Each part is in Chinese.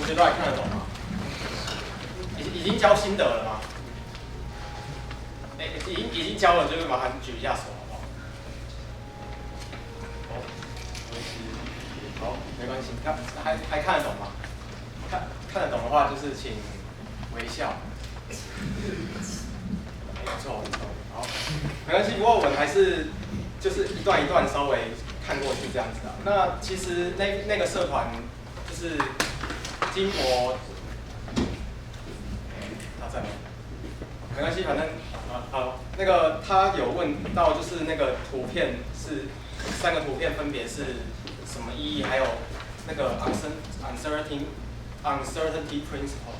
学都还看得懂吗？已经交心得了吗？已经交了，就麻烦举一下手好不好？好，没关系，还看得懂吗？看得懂的话，就是请微笑。没错，好，没关系。不过我们还是就是一段一段稍微看过去这样子啊。那其实那个社团就是金博，他在吗？没关系，反正好，那个他有问到就是那个图片是3个图片分别是什么意义，还有那个 uncertainty principle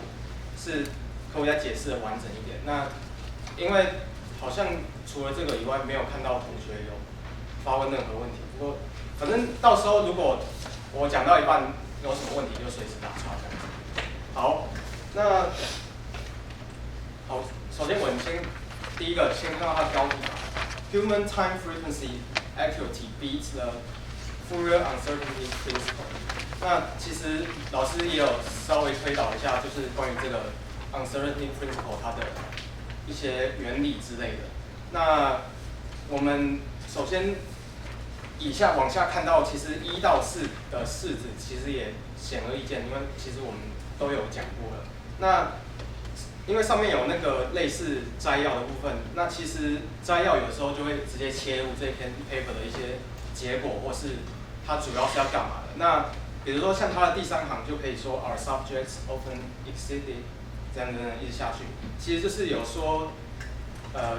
是可不可以再解释的完整一点？那因为好像除了这个以外，没有看到同学有发问任何问题。不过反正到时候如果我讲到一半有什么问题，就随时打岔这样子。好，那好，首先我们第一个先看到它的标题吧 ，Human time frequency accuracy beats the Fourier uncertainty principle。那其实老师也有稍微推导一下，就是关于这个 uncertainty principle 它的一些原理之类的。那我们首先往下看到，其实1到4的式子其实也显而易见，因为其实我们都有讲过了。那因为上面有那个类似摘要的部分，那其实摘要有时候就会直接切入这篇 paper 的一些结果，或是它主要是要干嘛的。那比如说像它的第3行就可以说 Our subjects often exceeded 这样一直下去，其实就是有说，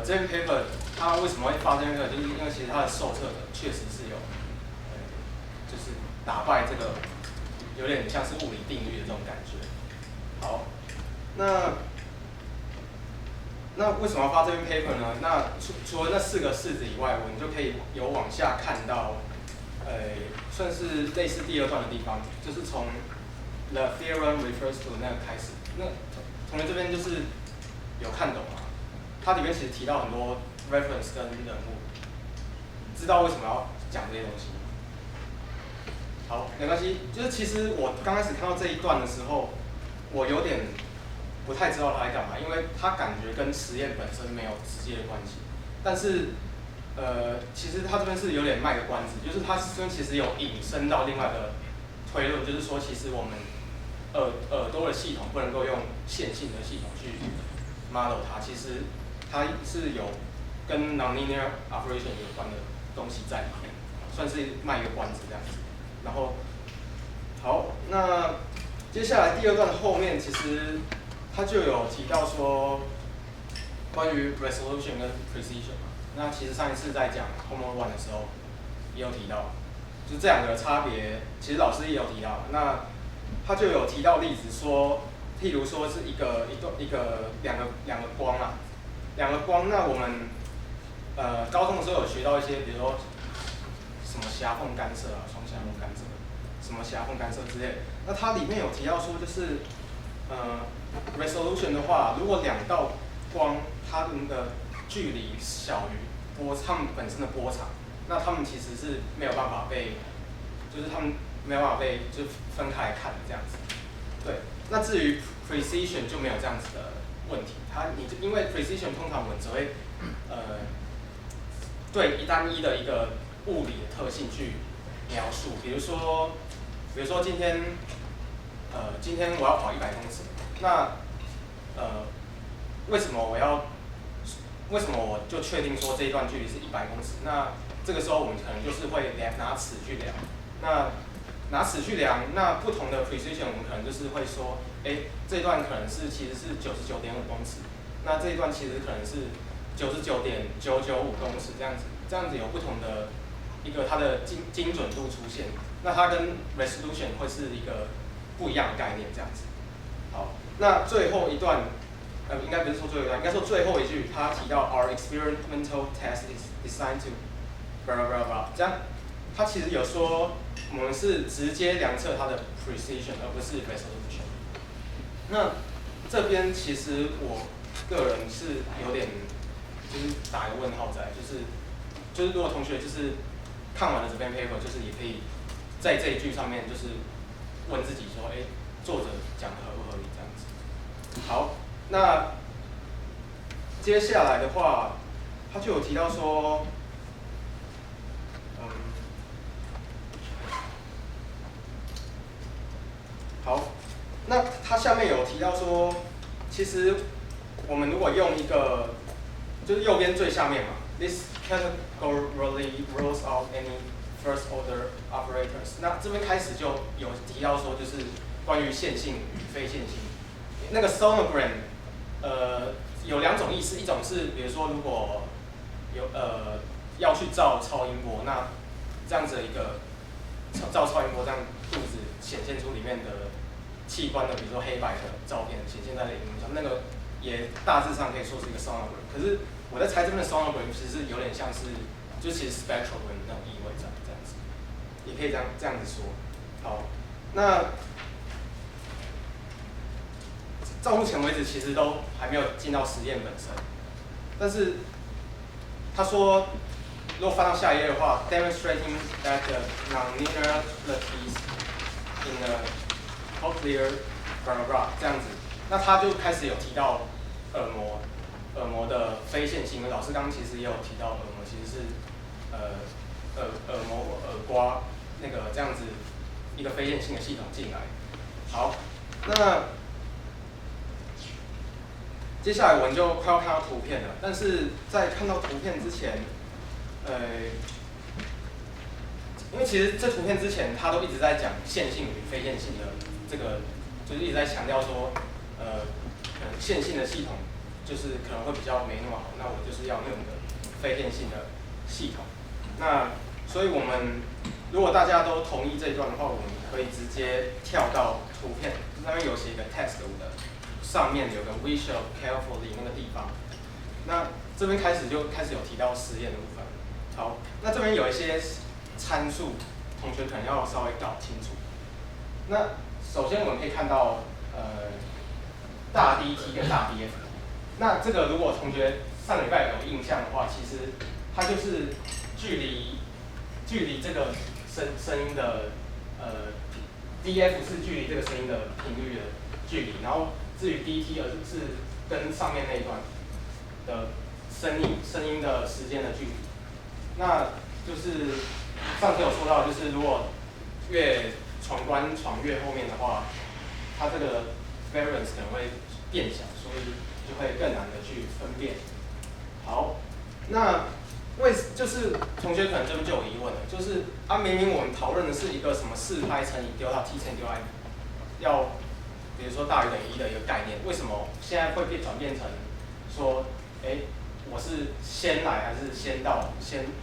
这篇 paper 它为什么会发生这个，就是因为其实它的受测者确实是有，就是打败这个有点像是物理定律的这种感觉。好，那为什么要发这篇 paper 呢？那除了那4个式子以外，我们就可以有往下看到，算是类似第2段的地方，就是从 the theorem refers to 那个开始。那同学这边就是有看懂吗？它里面其实提到很多 reference 跟人物，知道为什么要讲这些东西？好，没关系，就是其实我刚开始看到这一段的时候，我有点不太知道他在干嘛，因为他感觉跟实验本身没有直接的关系。但是，其实他这边是有点卖个关子，就是他这边其实有引申到另外的推论，就是说其实我们耳朵的系统不能够用线性的系统去 model 它，其实它是有跟 nonlinear operation 有关的东西在里面，算是卖一个关子这样子。然后，好，那接下来第2段的后面其实他就有提到说，关于 resolution 跟 precision 嘛。那其实上一次在讲 homework 1的时候也有提到，就是这2个差别，其实老师也有提到。那他就有提到例子说，譬如说是两个光啊，2个光，那我们高中的时候有学到一些，比如说什么狭缝干涉啊、双狭缝干涉，什么狭缝干涉之类的。那它里面有提到说，就是resolution 的话，如果2道光它们的距离小于它们本身的波长，那它们其实是没有办法被，就是它们没有办法被就分开来看的这样子。对，那至于 precision 就没有这样子的问题，因为 precision 通常我们只会对单一的一个物理的特性去描述，比如说今天我要跑100公尺，那为什么我就确定说这一段距离是100公尺？那这个时候我们可能就是会拿尺去量，那拿尺去量，那不同的 precision 我们可能就是会说，这一段可能其实是99.5公尺，那这一段其实可能是99.995公尺这样子有不同的一个它的精准度出现，那它跟 resolution 会是一个不一样的概念这样子。好，那最后一段，应该不是说最后一段，应该说最后一句，他提到 our experimental test is designed to blah blah blah blah， 这样，他其实有说我们是直接量测它的 precision， 而不是 resolution。那这边其实我个人是有点就是打一个问号在，就是如果同学就是看完了这篇 paper， 就是也可以在这一句上面就是问自己说，作者讲的合不合理这样子。好，那接下来的话，他就有提到说，好，那他下面有提到说，其实我们如果用一个，就是右边最下面嘛 ，this categorically rules out any first order operators。那这边开始就有提到说，就是关于线性与非线性。那个 sonogram， 有2种意思，一种是比如说如果有要去照超音波，那这样子的一个照超音波，这样肚子显现出里面的器官的，比如说黑白的照片显现在荧幕上，那个也大致上可以说是一个 sonogram。可是我在猜这边的 sonogram 其实有点像是，就其实 spectrogram 那种意味这样子，也可以这样子说。好，那到目前为止其实都还没有进到实验本身，但是他说，如果翻到下一页的话 ，demonstrating that the nonlinearities in the cochlear blah 这样子，那他就开始有提到耳膜的非线性。老师刚刚其实也有提到，耳膜其实是耳膜耳刮那个这样子一个非线性的系统进来。好，那接下来我们就快要看到图片了，但是在看到图片之前，因为其实这图片之前他都一直在讲线性与非线性的这个，就是一直在强调说，线性的系统就是可能会比较没那么好，那我就是要用一个非线性的系统。那所以我们如果大家都同意这一段的话，我们可以直接跳到图片，那边有写一个 text 的。上面有个 we shall carefully 那个地方，那这边开始有提到实验的部分。好，那这边有一些参数，同学可能要稍微搞清楚。那首先我们可以看到，大 DT 跟大 DF。那这个如果同学上礼拜有印象的话，其实它就是距离这个声音的DF 是距离这个声音的频率的距离，然后至于 DT 而是跟上面那一段的声音的时间的距离。那就是上次有说到，就是如果越闯关闯越后面的话，它这个 variance 可能会变小，所以就会更难的去分辨。好，那就是同学可能这边就有疑问了，就是明明我们讨论的是一个什么4拍乘以丢到 t 乘以丢 i， 要比如说大于等于1的一个概念，为什么现在会转变成说，我是先来还是先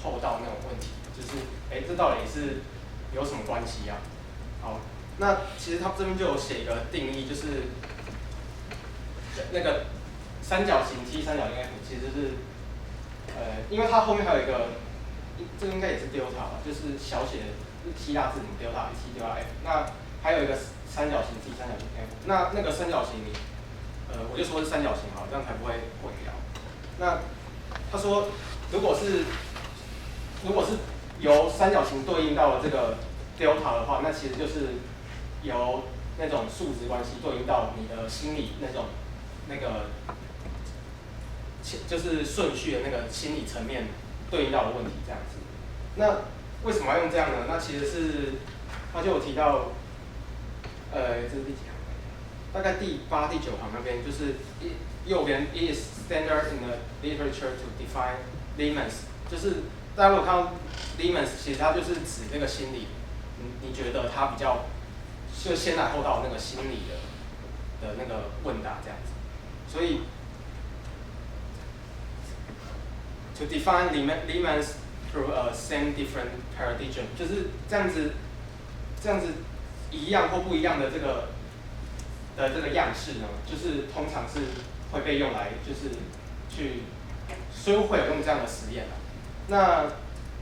后到那种问题？就是这到底是有什么关系啊？好，那其实他这边就有写一个定义，就是那个三角形 T 三角形 F 其实是因为它后面还有一个，这个应该也是 delta 吧，就是小写的希腊字母 delta T delta F。那还有一个三角形 T 三角形 F。那个三角形我就说是三角形好，这样才不会混淆。那他说，如果是由三角形对应到了这个 delta 的话，那其实就是由那种数值关系对应到你的心理那个就是顺序的那个心理层面对应到的问题这样子。那为什么要用这样呢？那其实是他就有提到，这是第几行？大概第8、第9行那边，就是右边 it is standard in the literature to define lemans， 就是大家如果看到 lemans， 其实它就是指那个心理，你觉得它比较就先来后到那个心理的那个问答这样子，所以 to define lemans through a same different paradigm， 就是这样子一样或不一样的这个样式呢，就是通常是会被用来就是去，所以会有用这样的实验啊。那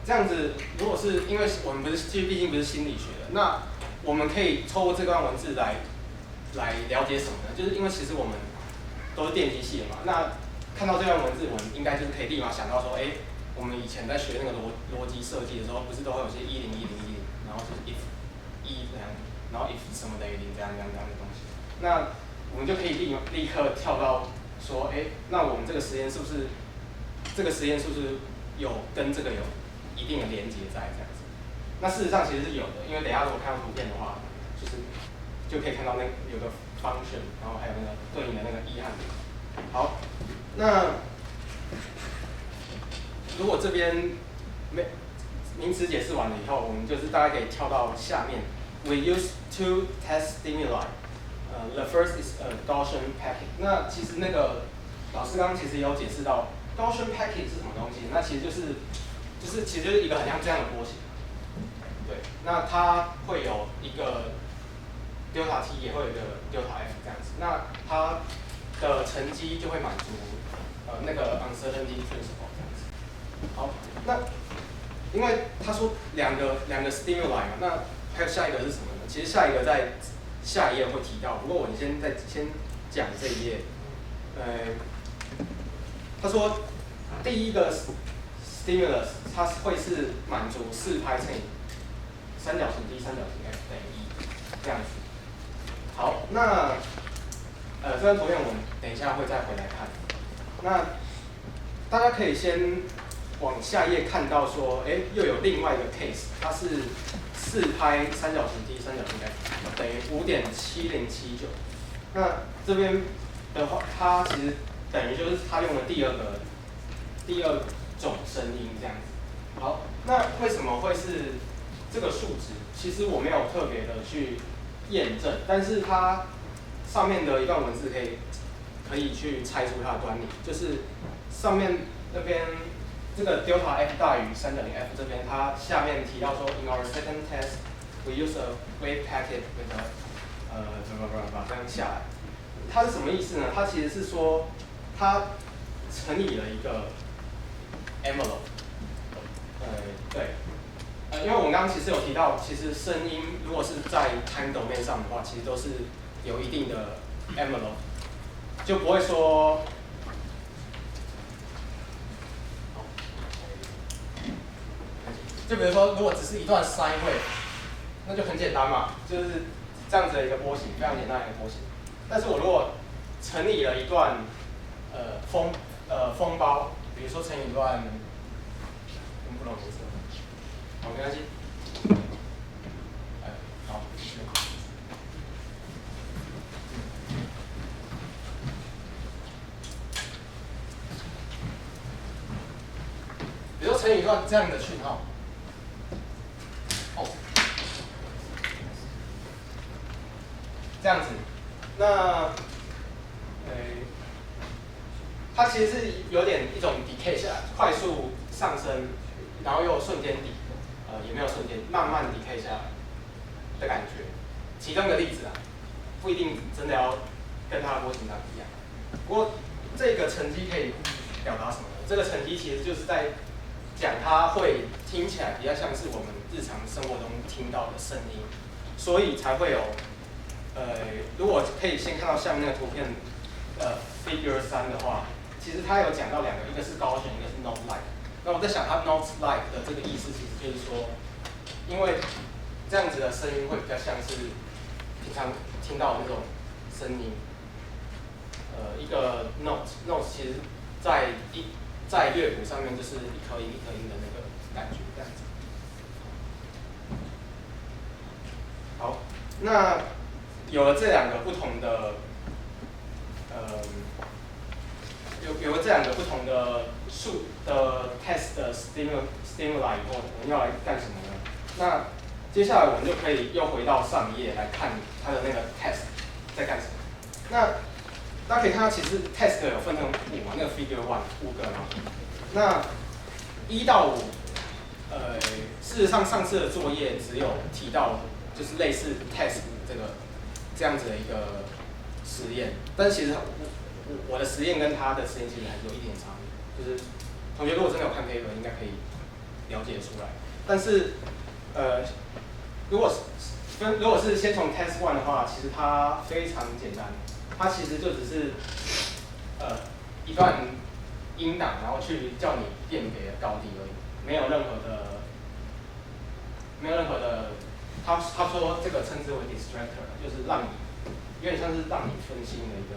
这样子，如果是因为我们毕竟不是心理学的，那我们可以透过这段文字来了解什么呢？就是因为其实我们都是电机系的嘛，那看到这段文字，我们应该就是可以立马想到说，我们以前在学那个逻辑设计的时候，不是都会有些101010，然后就是 if 1这样，然后 if 什么等于0这样的东西。那我们就可以立刻跳到说，那我们这个实验是不是有跟这个有一定的连接在这样子？那事实上其实是有的，因为等一下如果看到图片的话，就可以看到那有个 function， 然后还有那个对应的那个和0。好，那如果这边名词解释完了以后，我们就是大概可以跳到下面。We use two test stimuli. The first is a Gaussian packet. 那其实那个老师刚刚其实也有解释到 Gaussian packet 是什么东西。那其实就是一个很像这样的波形。对，那它会有一个 delta t， 也会有一个 delta f 这样子。那它的乘积就会满足那个 uncertainty principle 这样子。好，那因为他说两个 stimuli 嘛，那还有下一个是什么呢？其实下一个在下一页会提到，不过我先讲这一页。他说第一个 stimulus 它会是满足4派乘以三角形 d 三角形 f 等于1这样子。好，那这张图片我们等一下会再回来看。那大家可以先往下页看到说，又有另外一个 case， 它是4拍三角形 d 三角形 f 等于5.7079。那这边的话，它其实等于就是它用了第二种声音这样子。好，那为什么会是这个数值？其实我没有特别的去验证，但是它上面的一段文字可以去猜出它的端倪，就是上面那边这个 delta f 大于三角形 f 这边，它下面提到说 ，in our second test we use a wave packet with a 这样下来，它是什么意思呢？它其实是说它乘以了一个 envelope， 对。因为我们刚刚其实有提到，其实声音如果是在 time domain 上的话，其实都是有一定的 envelope， 就不会说，就比如说，如果只是一段 sine wave， 那就很简单嘛，就是这样子的一个波形，非常简单的一个波形。但是我如果乘以了一段风包，比如说乘以一段，不懂名字。好，没关系。好。比如说乘以一段这样的讯号，这样子，那，它其实是有点一种 decay 下来，快速上升，然后又瞬间也没有瞬间，慢慢 decay 下来的感觉。其中一个例子啊，不一定真的要跟它的波形长一样。不过这个乘积可以表达什么呢？这个乘积其实就是在讲它会听起来比较像是我们日常生活中听到的声音，所以才会有如果可以先看到下面那个图片Figure 3的话，其实它有讲到两个，一个是Gaussian，一个是 Note like。那我在想，它 Note like 的这个意思，其实就是说，因为这样子的声音会比较像是平常听到的那种声音。一个 note 其实在乐谱上面就是一颗音一颗音的那个感觉，这样子。好，那有了这两个不同的有了这两个不同的test 的 stimuli 以后，我们要来干什么呢？那接下来我们就可以又回到上一页来看它的那个 test 在干什么。那大家可以看到，其实 test 有分成5嘛，那个 figure 1 5个嘛。那1到5，事实上上次的作业只有提到就是类似 test 这样子的一个实验，但是其实我的实验跟他的实验其实还是有一点差别，就是同学如果真的有看 paper， 应该可以了解出来。但是如果是先从 test 1的话，其实它非常简单。它其实就只是一段音档，然后去叫你辨别高低而已，没有任何的他说这个称之为 distractor， 就是让你有点像是让你分心的一个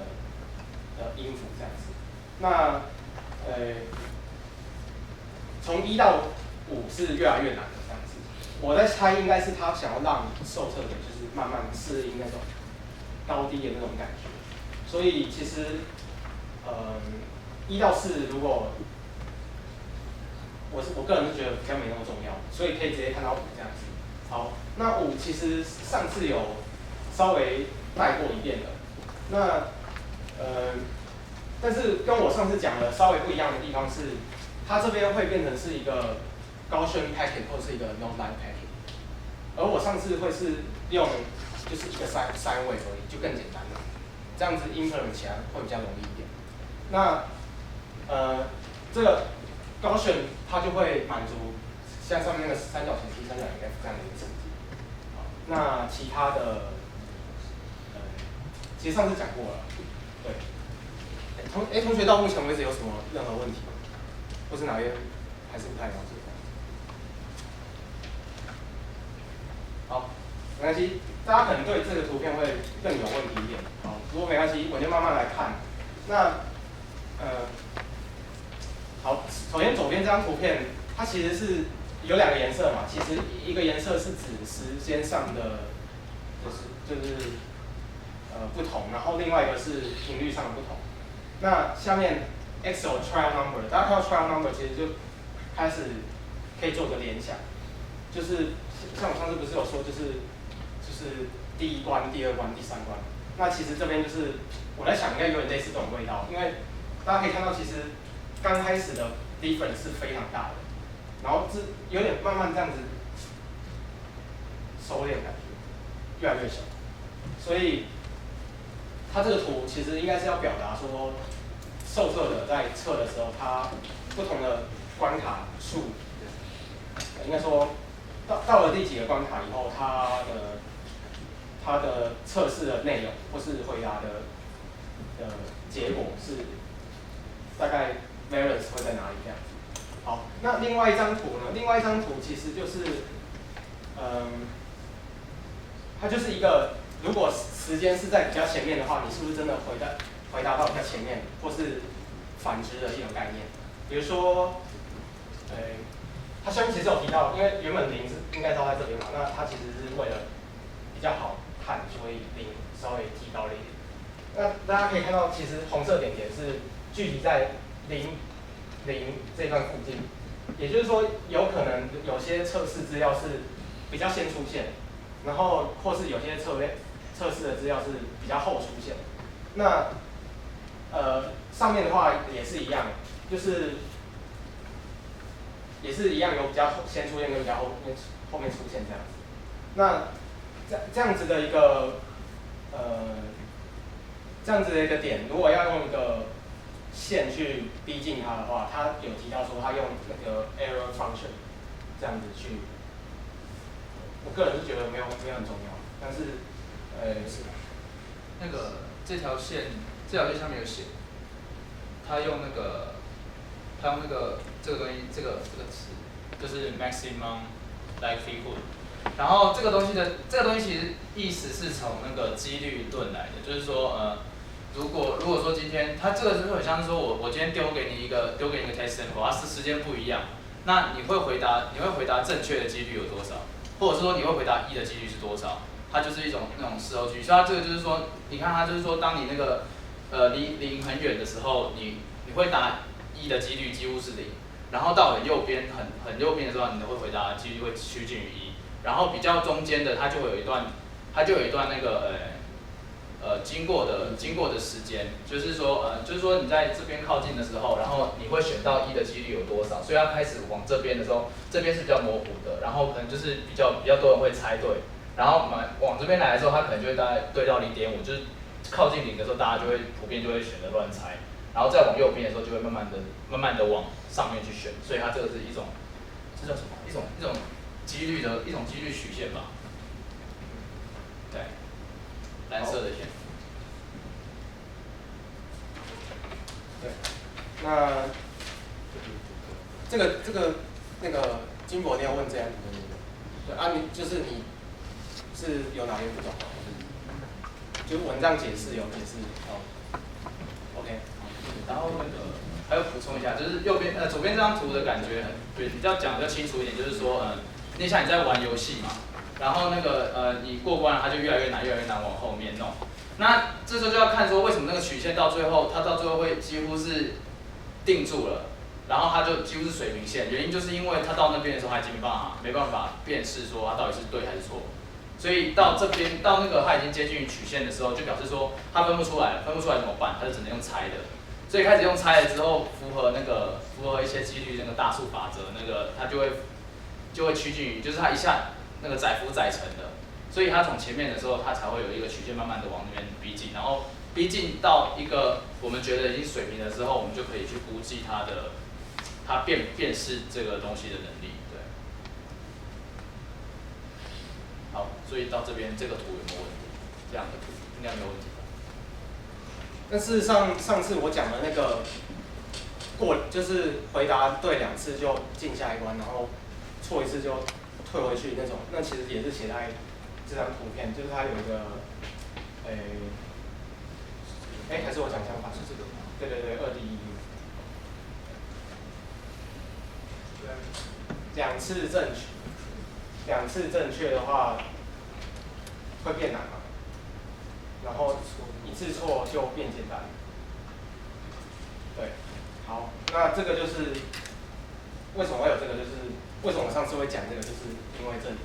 音符这样子。那从1到5是越来越难的这样子。我在猜应该是他想要让受测者就是慢慢适应那种高低的那种感觉。所以其实1到4如果我个人是觉得比较没那么重要，所以可以直接看到5这样子。好，那5其实上次有稍微带过一遍的。那但是跟我上次讲的稍微不一样的地方是，它这边会变成是一个Gaussian packet 或是一个 non-line packet， 而我上次会是用就是一个 sine wave 而已，就更简单了，这样子 implement 起来会比较容易一点。那这个Gaussian它就会满足像上面那个三角形 T、三角形 F 这样的一个成绩。好，那其他的其实上次讲过了，对。同学到目前为止有什么任何问题吗？或是哪边还是不太了解？好，没关系，大家可能对这个图片会更有问题一点。好，如果没关系，我就慢慢来看。那好，首先左边这张图片，它其实是有2个颜色嘛。其实一个颜色是指时间上的，就是不同，然后另外一个是频率上的不同。那下面 x 有 trial number， 大家看到 trial number 其实就开始可以做个联想，就是像我上次不是有说，就是第1关、第2关、第3关。那其实这边就是我在想，应该有点类似这种味道，因为大家可以看到，其实刚开始的 difference 是非常大的，然后有点慢慢这样子收敛感觉，越来越小，所以它这个图其实应该是要表达说，受测者在测的时候，它不同的关卡数，应该说到了第几个关卡以后，它的测试的内容或是回答的结果是大概 variance 会在哪里这样子。好，那另外一张图呢？另外一张图其实就是，它就是一个，如果时间是在比较前面的话，你是不是真的回答到比较前面，或是反之的一种概念？比如说，它下面其实有提到，因为原本0是应该照在这边嘛，那它其实是为了比较好看，所以0稍微提高了一点。那大家可以看到，其实红色点点是距离在0这段附近，也就是说，有可能有些测试资料是比较先出现，然后或是有些测试的资料是比较后出现。那上面的话也是一样，就是也是一样有比较先出现跟比较后面出现这样子。那这样子的一个点，如果要用一个线去逼近它的话，它有提到说它用那个 error function 这样子去，我个人是觉得没有很重要，但是是那个这条线上面有写，他用这个东西这个词就是 maximum likelihood， 然后这个东西其实意思是从那个几率论来的，就是说如果说今天它这个就很像是说我今天丢给你一个 test sample， 它时间不一样，那你会回答正确的几率有多少，或者是说你会回答1的几率是多少？它就是一种那种事后几率，所以它这个就是说，你看它就是说，当你那个离0很远的时候，你会答1的几率几乎是0，然后到很右边很右边的时候，你会回答几率会趋近于1，然后比较中间的它就有一段那个经过的时间，就是说你在这边靠近的时候，然后你会选到1的几率有多少，所以它开始往这边的时候，这边是比较模糊的，然后可能就是比较多人会猜对，然后往这边来的时候，它可能就会大概对到0.5，就是靠近0的时候，大家就会普遍就会选择乱猜，然后再往右边的时候，就会慢慢的往上面去选，所以它这个是一种，这叫什么？一种几率曲线吧。对，蓝色的线。对，那这个那个金博，你要问这样，对啊，你就是你是有哪边不懂吗？就文章解释有解释哦。OK。然后那个还有补充一下，就是左边这张图的感觉比较讲比较清楚一点，就是说你想你在玩游戏嘛，然后那个你过关了，它就越来越难，越来越难往后面弄。那这时候就要看说为什么那个曲线到最后，它到最后会几乎是定住了，然后它就几乎是水平线。原因就是因为它到那边的时候，它已经没办法辨识说它到底是对还是错。所以到这边到那个它已经接近于曲线的时候，就表示说它分不出来了，分不出来怎么办？它就只能用猜的。所以开始用猜了之后，符合一些几率那个大数法则，那个它就会趋近于，就是它一下那个载浮载沉的，所以它从前面的时候，它才会有一个曲线慢慢的往那边逼近，然后逼近到一个我们觉得已经水平的时候，我们就可以去估计它辨识这个东西的能力，对。好，所以到这边这个图有没有问题？这样的图应该没有问题吧？那事实上，上次我讲的那个就是回答对2次就进下一关，然后错1次就退回去那种，那其实也是写在这张图片，就是它有一个，还是我讲相反？是这个吗？对对对，2D。2次正确的话会变难嘛？然后1次错就变简单。对，好，那这个就是为什么会有这个，就是为什么我上次会讲这个，就是因为这里。